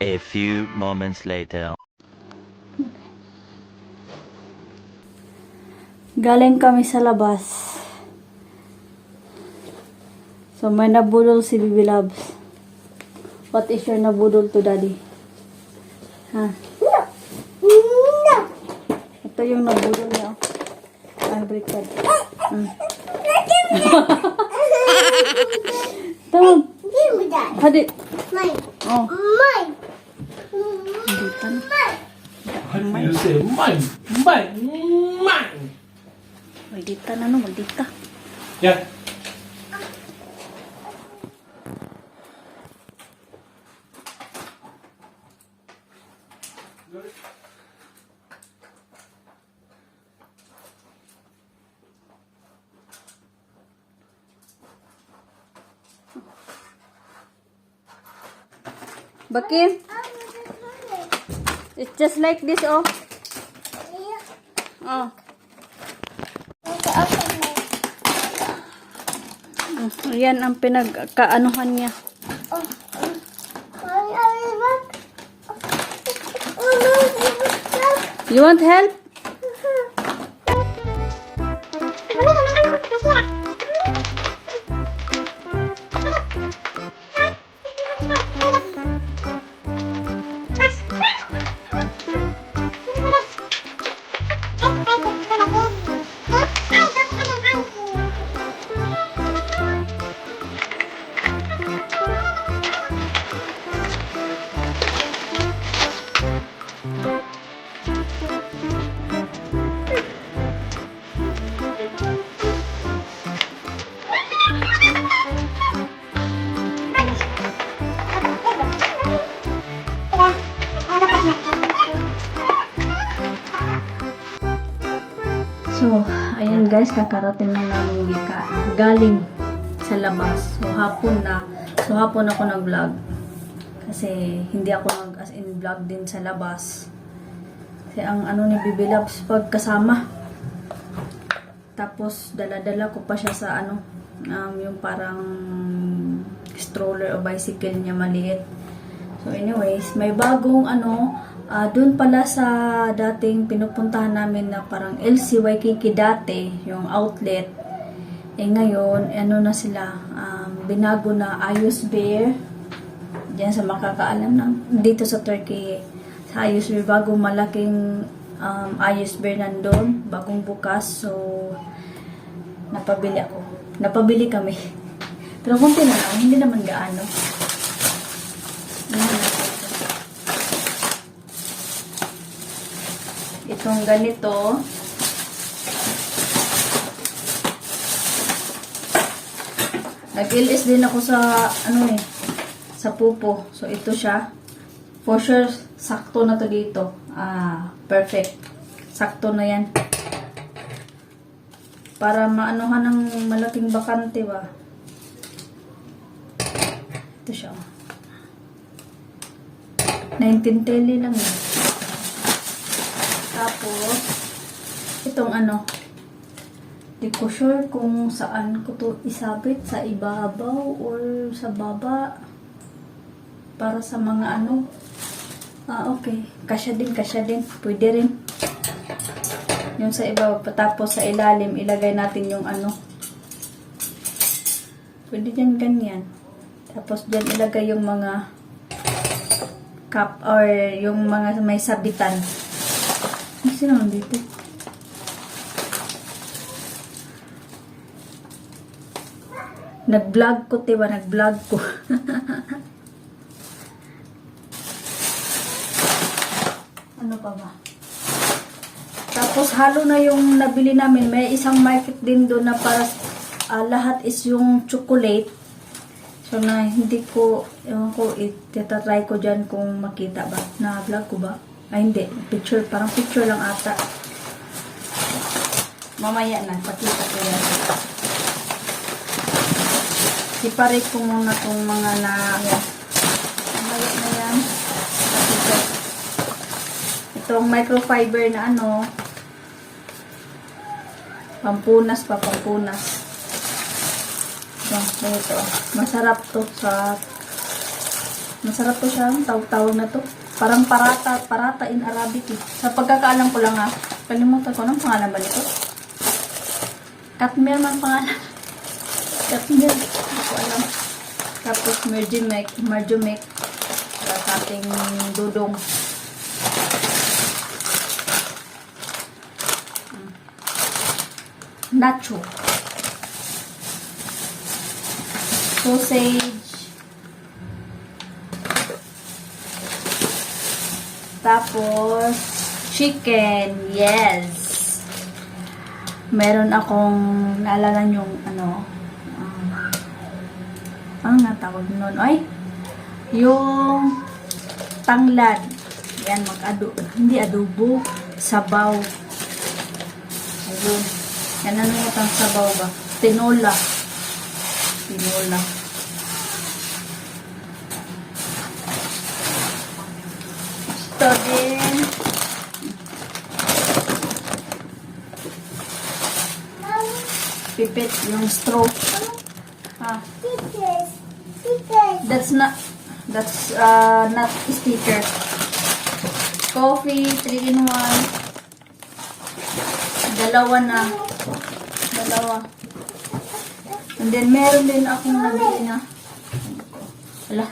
A few moments later. Galing kami sa labas. So, may nabudol si Bibi Loves. What is your nabudol to, Daddy? Ha? Ito yung nabudol niya. Ang baliktad. Tawag. Hadi. Oh. Hindi pa na. You say mine. Maldita na no, maldita. Yeah. Bakim? It's just like this, oh. Oh. Ayan ang pinagkaanuhan niya. You want help? So, ayan guys, kakarating na namin galing sa labas. So, hapon na. So, hapon ako nag-vlog. Kasi, hindi ako as in vlog din sa labas. Kasi, ang ano ni Bibi Loves, pagkasama. Tapos, dala-dala ko pa siya sa ano, yung parang stroller o bicycle niya maliit. So, anyways, may bagong ano, doon pala sa dating pinupuntahan namin na parang LC Waikiki dati, yung outlet. Eh ngayon, ano na sila, binago na Ayos Bear. Diyan sa makakaalam na, dito sa Turkey, sa Ayos Bear, bagong malaking Ayos Bear nandun, bagong bukas. So, napabili ako. Napabili kami. Pero konti na lang, hindi naman gaano. Itong ganito, nag-LS din ako sa ano sa pupo. So ito siya. For sure sakto na to dito. Perfect. Sakto na 'yan. Para maanuhan ng malaking bakante ba. Ito siya. 19 tele lang 'yan. Tapos, itong ano, di ko sure kung saan ko to isabit, sa ibabaw or sa baba. Para sa mga ano. Okay. Kasya din. Pwede rin. Yung sa ibabaw. Tapos sa ilalim, ilagay natin yung ano. Pwede dyan ganyan. Tapos dyan ilagay yung mga cup or yung mga may sabitan. Sino nandito? Nag-vlog ko, diba? Nag-vlog ko. Ano pa ba? Tapos halo na yung nabili namin. May isang market din doon na para lahat is yung chocolate. So na hindi ko, ewan ko, itatry ko dyan kung makita ba. Na-vlog ko ba? Ay hindi, picture, parang picture lang ata. Mamaya na, pakita ko yan. Separate ko muna itong mga yan. Mamaya na yan. Pakita. Itong microfiber na ano, pampunas. Ito. Masarap to siya, tawag na to. Parang parata in Arabic eh. Sa pagkakaalam ko lang kalimutan ko ng pangalan ba nito? Katmer man pangalan. Katmer, hindi ko alam. Tapos marjumek para sa ating dudong. Nacho. Sausage. Tapos, chicken. Yes. Meron akong, naalala yung, ano nga tawag nun? Ay, yung tanglad. Yan, hindi adobo, sabaw. Ayun. Yan, ano yung sabaw ba? Tinola. Ito din. Pipit yung straw. That's not sticker. Coffee, 3-in-1. Dalawa. And then, meron din akong nabili na. Wala.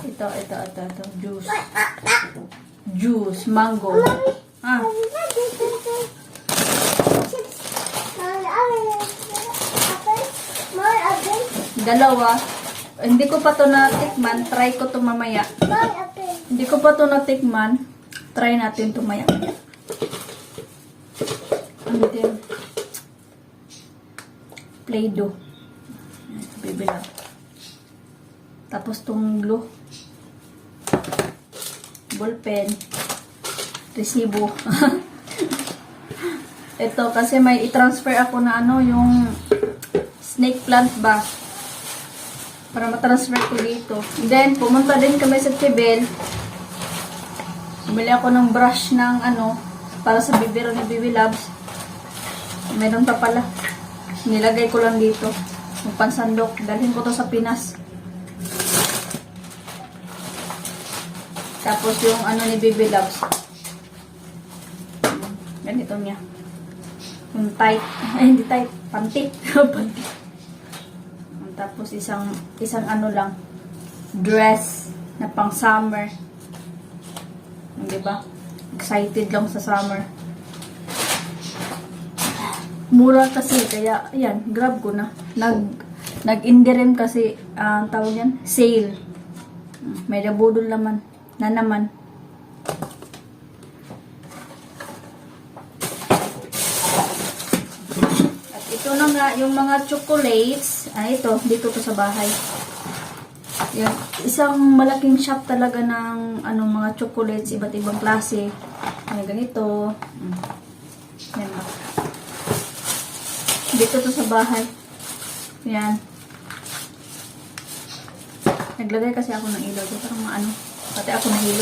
Ito. Juice. Mango. Dalawa. Hindi ko pa to natikman. Try ko to mamaya. Hindi ko pa to natikman. Try natin to maya. And then, Play-Doh. Bibila. Tapos tong glue. Ballpen. Resibo. Ito kasi may i-transfer ako na ano, yung snake plant ba. Para ma-transfer ko dito. Then, pumunta din kami sa Tibel. Bumili ako ng brush ng ano, para sa bibiro ni Baby Loves. Meron pa pala. Nilagay ko lang dito. Yung pansandok. Dalhin ko to sa Pinas. Tapos yung ano ni Baby Loves. Ganito niya. Yung tight. Ay, hindi tight. Pantik. Pantik. Tapos isang ano lang. Dress na pang summer. Diba? Excited lang sa summer. Mura kasi, kaya, ayan, grab ko na. Nag-indirem kasi, tawag yan, sale. May labudol naman. At ito na nga, yung mga chocolates, ito, dito to sa bahay. Yan, isang malaking shop talaga ng, mga chocolates, iba't ibang klase. Ay, ganito. Yan ba. Dito to sa bahay. Yan. Naglagay kasi ako ng ilaw. Parang pati ako nahilo.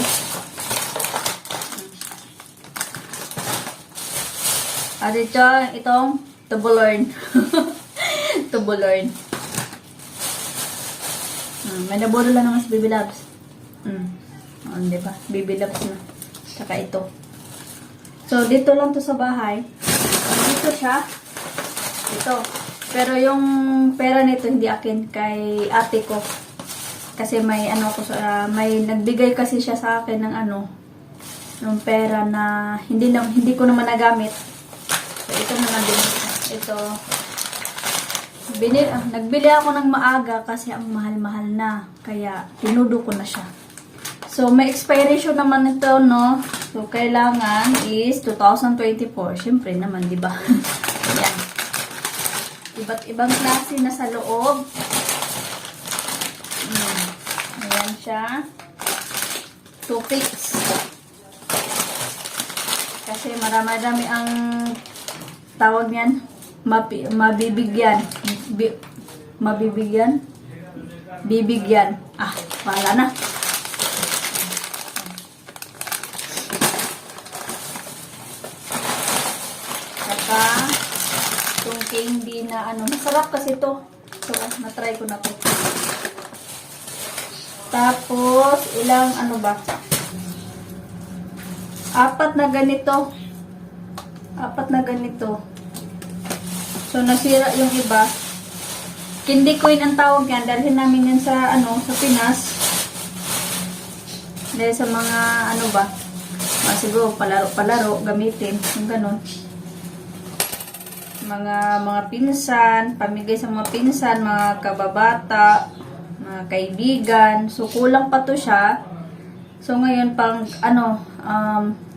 At ito, itong tubulorn. Tubulorn. May nabulo lang naman sa Baby Loves. Diba? Baby Loves na. Tsaka ito. So, dito lang to sa bahay. Dito siya. Ito. Pero yung pera nito hindi akin, kay ate ko. Kasi may ano ko sa may nagbigay kasi siya sa akin ng ano, ng pera na hindi ko naman nagamit. So, ito naman din. Ito. Nagbili ako ng maaga kasi ang mahal-mahal na. Kaya tinudo ko na siya. So, may expiration naman ito, no? So, kailangan is 2024. Siyempre naman, di ba? Yan. Iba't ibang klase na sa loob. Ayan siya. 2 picks. Kasi marami ang tawag niyan. Mabibigyan. Mabibigyan. Bibigyan. Wala na. Saka itong candy na ano, masarap kasi ito. So, na-try ko na ito. Tapos, ilang ano ba? 4 na ganito. 4 na ganito. So, nasira yung iba. Candy coin ang tawag yan. Dalhin namin yan sa, ano, sa Pinas. Dahil sa mga, ano ba? Siguro, palaro-palaro, gamitin. Yung ganun. Mga pinsan, pamigay sa mga pinsan, mga kababata, mga kaibigan. So, kulang pa to siya. So, ngayon, pang, ano,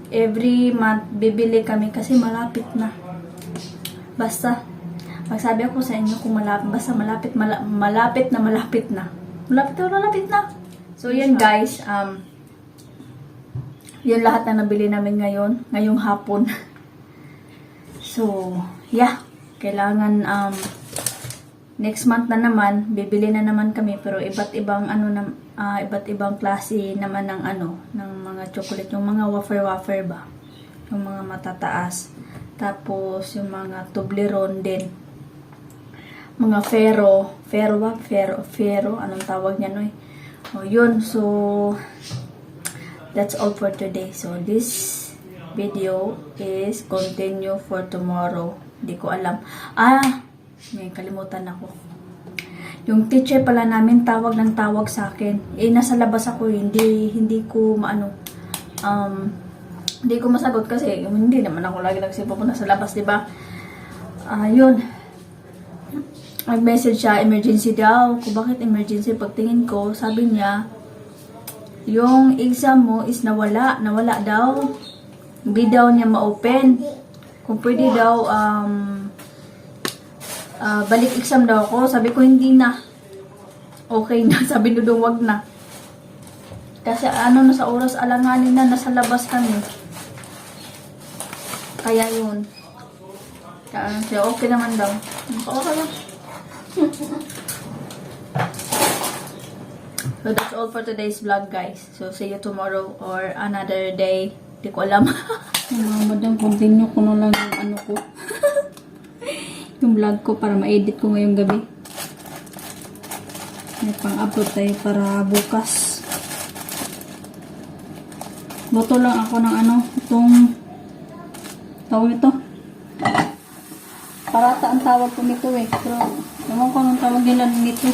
every month, bibili kami kasi malapit na. Basta, magsabi ako sa inyo kung malapit, basta malapit na. Malapit na. So, yan guys, yun lahat na nabili namin ngayong hapon. So, yeah, kailangan, next month na naman, bibili na naman kami, pero iba't ibang, iba't ibang klase naman ng, ng mga chocolate, yung mga wafer ba, yung mga matataas, tapos, yung mga Toblerone din, mga Ferro, anong tawag niya, no? O, yun, so, that's all for today. So, this video is continue for tomorrow. Hindi ko alam. May kalimutan ako. Yung teacher pala namin tawag ng tawag sa akin. Nasa labas ako. Hindi ko hindi ko masagot kasi hindi naman ako lagi nagsipupunta sa labas, diba? Yun. Nag-message siya, emergency daw. Kung bakit emergency? Pagtingin ko, sabi niya, yung exam mo is nawala daw. Hindi daw niya ma-open. Kung pwede daw, balik exam daw ako. Sabi ko, hindi na. Okay na. Sabi ko, wag na. Kasi na sa oras alanganin na, nasa labas kami. Kaya yun. Kaya okay naman daw. Okay lang. So, that's all for today's vlog, guys. So, see you tomorrow or another day. Hindi ko alam. Madam, continue ko na lang yung ko. Yung vlog ko para ma-edit ko ngayong gabi. May pang-upload tayo para bukas. Luto lang ako ng itong tawag ito. Parata ang tawag ko nito eh. Pero, naman ko anong tawag nila nito.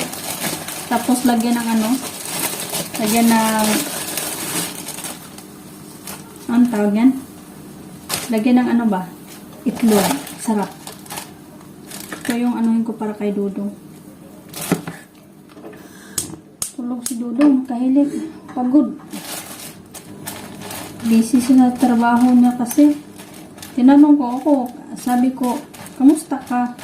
Tapos, lagyan ng lagyan ng anong tawag yan? Lagyan ng ba? Itlog. Sarap. Ito yung anuhin ko para kay Dudong. Tulog si Dudong. Kahilig. Pagod. Busy sa trabaho niya kasi. Tinanong ko ako. Sabi ko, kamusta ka?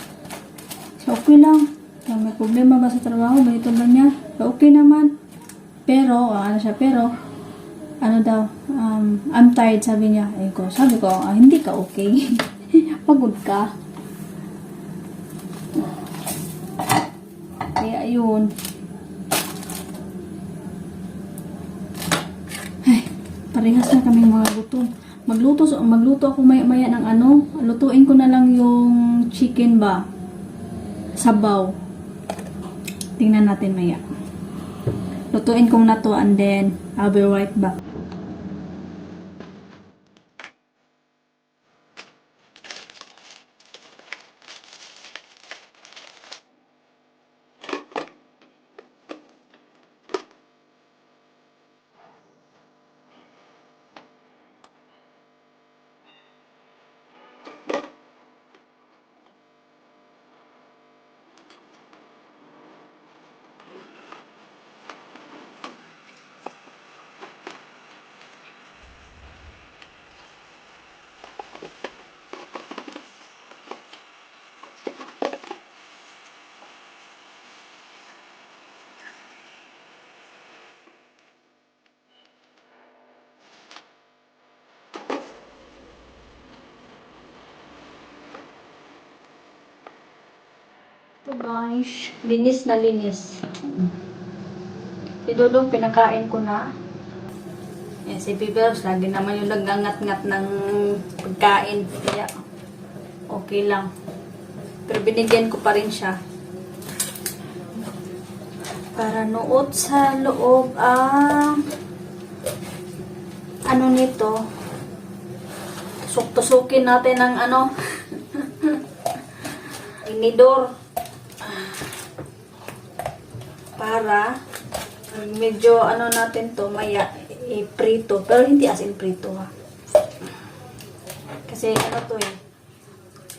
So, okay lang. May problema ba sa trabaho? Ganito ba niya? So, okay naman. Pero, daw, I'm tired, sabi niya. Sabi ko, hindi ka okay. Pagod ka. Kaya, yun. Ay, parehas na kaming mga gutom. Magluto ako maya ng ano. Lutuin ko na lang yung chicken ba. Sabaw. Tingnan natin maya. Lutuin ko na to and then I'll be right back. So guys, linis na linis. Si Dudong pinakain ko na. Yan, si Pipers, lagi naman yung nagangat-ngat ng pagkain. Kaya, okay lang. Pero binigyan ko pa rin siya. Para nuot sa loob ang ano nito. Tusok-tusukin natin ng ano. Inidor. Para medyo ano natin to maya i-prito, pero hindi as in prito ha, kasi ano to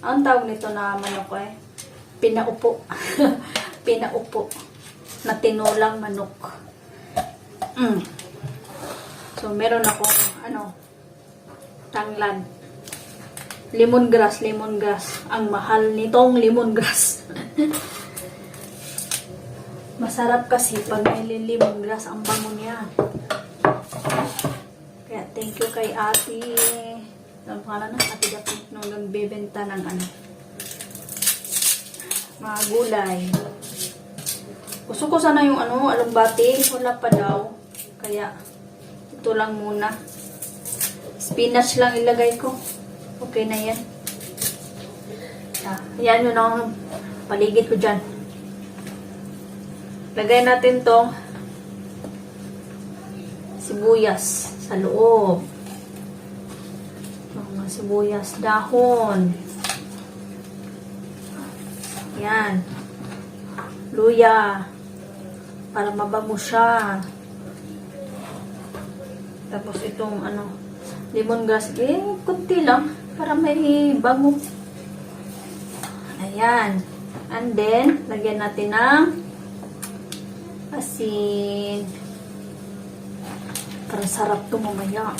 ang tawag nito na manok pinaupo. Pinaupo na tinulang manok. So meron ako ano, tanglad, lemongrass, ang mahal nitong lemongrass. Masarap kasi pag may lemongrass, ang bango niya. Kaya thank you kay ate. Ang pangalan na ate Dapat nung nagbebenta ng ano, mga gulay. Gusto ko sana yung ano, alugbati. Wala pa daw. Kaya ito lang muna. Spinach lang ilagay ko. Okay na yan. Yan yun ang paligid ko dyan. Lagay natin tong sibuyas sa loob. Mga sibuyas dahon. Yan. Luya. Para mabango siya. Tapos itong ano, lemongrass. Kunti lang. Para may bango. Ayan. And then, lagyan natin ng asin. Parang sarap ito mamaya.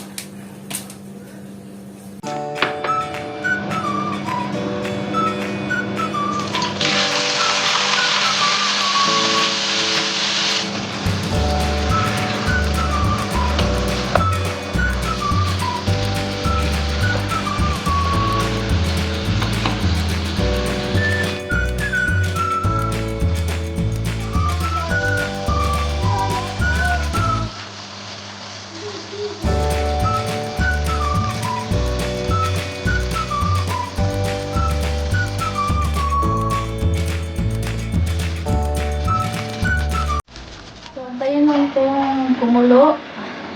Antayin mo itong kumulo.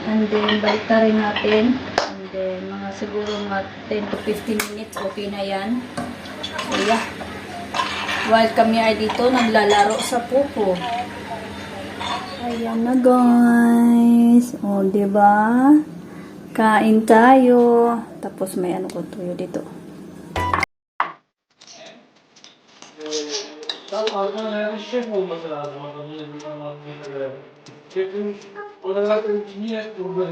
And then, baliktad rin natin. And then, mga siguro mga 10 to 15 minutes, okay na yan. So, yeah. While kami ay dito, naglalaro sa pupo. Ayan na, guys. O, diba? Kain tayo. Tapos, may ano ko tuyo dito. Şef olması lazım adamın elinin göre. Şefin olarak niye burada